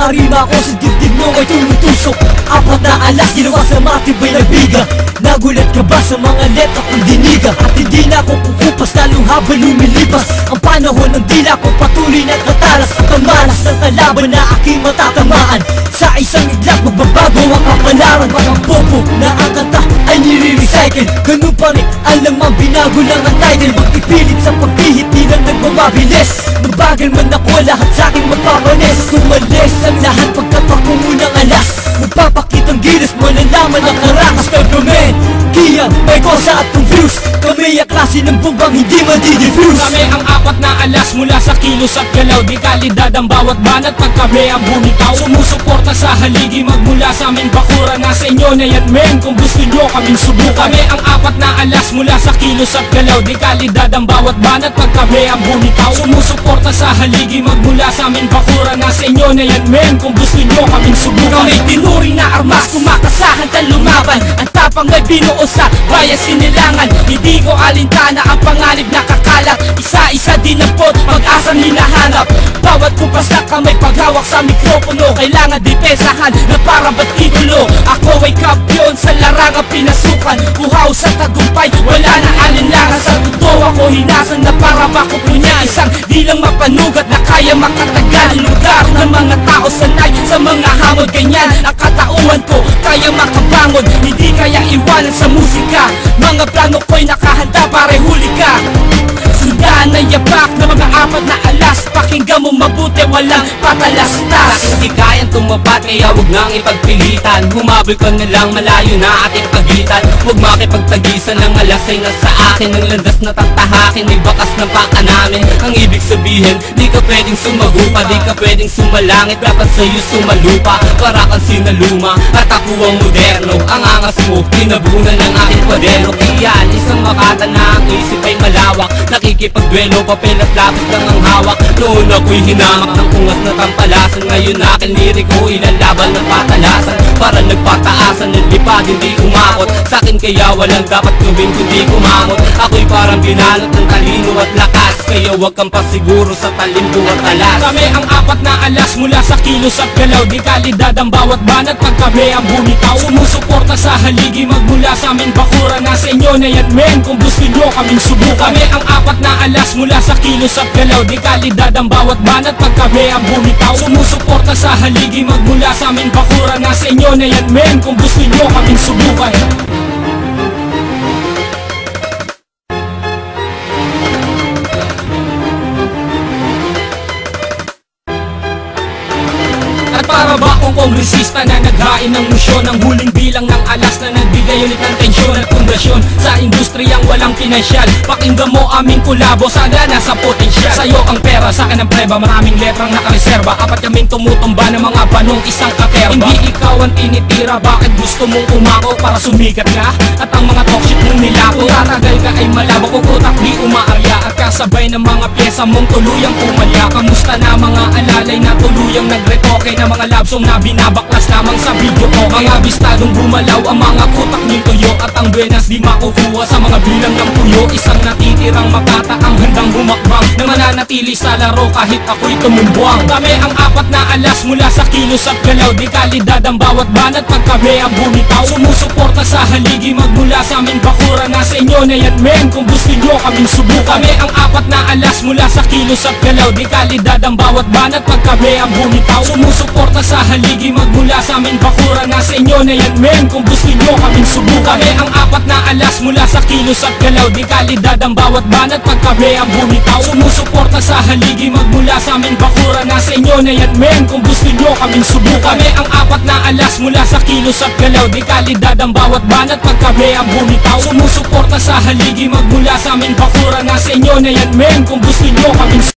rima ko sa dibdib mo ay tumutusok. Apat na alas ginawa sa matibay na biga. Nagulat ka ba sa mga letra kong diniga? At hindi na ako kukupas lalong habang lumilipas ang panahon ng dila ko patuloy na tatalas. At ang malas ng kalaban na aking matatamaan. Sa isang iglap magbabago ang kapalaran. Mga popo na ang kanta ay nire-recycle. Ganun pa rin alam ang binago lang ang title. Magpipilit sa pagbihit di lang nagmamabilis. Mabagal man ako lahat sa akin magpapanis. Tumalis ang lahat pagkat ako munang alas. Magpapakitang gilas malalaman ang karakas. Kagamen, Kian, may kosa at confused. Kami ang klase ng bumbang hindi madi-diffuse. Kami ang apat na alas mula sa kilos at galaw. Di kalidad ang bawat banat pag kami ang bumitaw. Sumusuporta sa haligi magmula sa aming bakura. Nasa inyo na yan men kung gusto nyo kaming subukan. Kami ang apat na alas mula sa kilos at galaw. Di kalidad ang bawat banat pag kami ang bumitaw. Sumusuporta sa haligi magmula sa aming bakura. Nasa inyo na yan men kung gusto nyo kaming subukan. Kami tinuring na armas, kumakasahan at lumaban. Ang tapang ay binuo sa bayan sinilangan. Hindi ko alintana ang panganib na kakalat. Isa-isa din ang pot, pag-asang hinahanap. Bawat kupas na kamay paghawak sa mikropono. Kailangan depensahan na para ba't idolo. Ako ay kampiyon sa larangang pinasukan. Uhaw sa tagumpay, wala na alinlangan. Sa totoo ako hinasan na para makupo niya. Isang di lang mapanugat na kaya makatagal. Lugar ng mga tao sanay sa mga hamon. Ganyan ang katauhan ko, kaya makabangon. Hindi kaya iwanan sa musika. Mga plano ko'y nakahanda para huli ka. Sundaan na yapak na mga apat na alas. Pakinggan mo mabuti, walang patalastas. Hindi kayang tumapat, kaya huwag nang ipagpilitan. Humabol ka na lang, malayo na ating pagitan. Huwag makipagtagisan ng alas ay nasa akin. Ang landas na tatahakin, may bakas ng paka namin. Ang ibig sabihin, di ka pwedeng sumagupa, di ka pwedeng sumalangit. Dapat sa'yo sumalupa, para kang sinaluma. At ako ang moderno, ang angas mo, tinabunan ng aking kwadero. Kaya isang makata na ang isip ay malawak. Nakikipagduelo, papel at lapis lang ang hawak. Noon ako'y hinamak ng ungas na tampalasan. Ngayon aking liriko, ilalaban ng patalasan. Para nagpataasan ng lipad, hindi umakot. Sa'kin kaya walang dapat gawin kundi kumangot. Ako'y parang binalot ng talino at lakas. Kaya huwag kang pasiguro sa talimbo at alas. Kami ang apat na alas mula sa kilos at galaw. Di kalidad ang bawat banat pag kami ang bumitaw. Sumusuporta sa haligi magmula sa aming bakura. Nasa inyo na yan men kung gusto nyo kaming subukan. Kami ang apat na alas mula sa kilos at galaw. Di kalidad ang bawat banat pag kami ang bumitaw. Sumusuporta sa haligi magmula sa aming bakura. Nasa inyo na yan men kung gusto nyo kaming subukan. Para ba akong kongresista na naghain ng musyon? Ang huling bilang ng alas na nagbigay ulit ng tensyon at pundasyon sa industriyang walang pinansyal. Pakinggan mo aming kulabo, sana nasa potensyal. Sa'yo ang pera, sa'kin ang preba, maraming letrang nakareserba. Apat kaming tumutumba ng mga banong isang katerba. Hindi ikaw ang tinitira, bakit gusto mong umako para sumikat ka? At ang mga talk shit mong nilako, tatagal ka ay malabo, kukutak di umaarya. At kasabay ng mga pyesa mong tuluyang pumalya. Kamusta na mga alalay na tuluyang nagretoke na mga love song na binabaklas lamang sa video ko. Mga bistadong gumalaw ang mga kutak ng tuyo. At ang buenas di makukuha sa mga bilang ng puyo. Isang natitirang makata ang handang humakbang na mananatili sa laro kahit ako'y tumumbuang. Kami ang apat na alas mula sa kilos at galaw. Di kalidad ang bawat banat pag kami ang bumitaw. Sumusuporta sa haligi magmula sa aming bakura. Nasa inyo na yan men kung gusto nyo kaming subukan. Kami ang apat na alas mula sa kilos at galaw. Di kalidad ang bawat banat pag kami ang bumitaw. Sumusuporta sa haligi magmula sa aming bakura. Nasa inyo na yan men kung gusto nyo kaming subukan. Kami ang apat na alas mula sa kilos at galaw. Di kalidad ang bawat banat pag kami ang bumitaw. Sumusuporta sa haligi magmula sa aming bakura. Nasa inyo na yan men kung gusto nyo kaming subukan. Kami ang apat na alas mula sa kilos at galaw. Di kalidad ang bawat banat pag kami ang bumitaw. Sumusuporta sa haligi magmula sa aming bakura. Nasa inyo na yan men kung gusto nyo kaming subukan.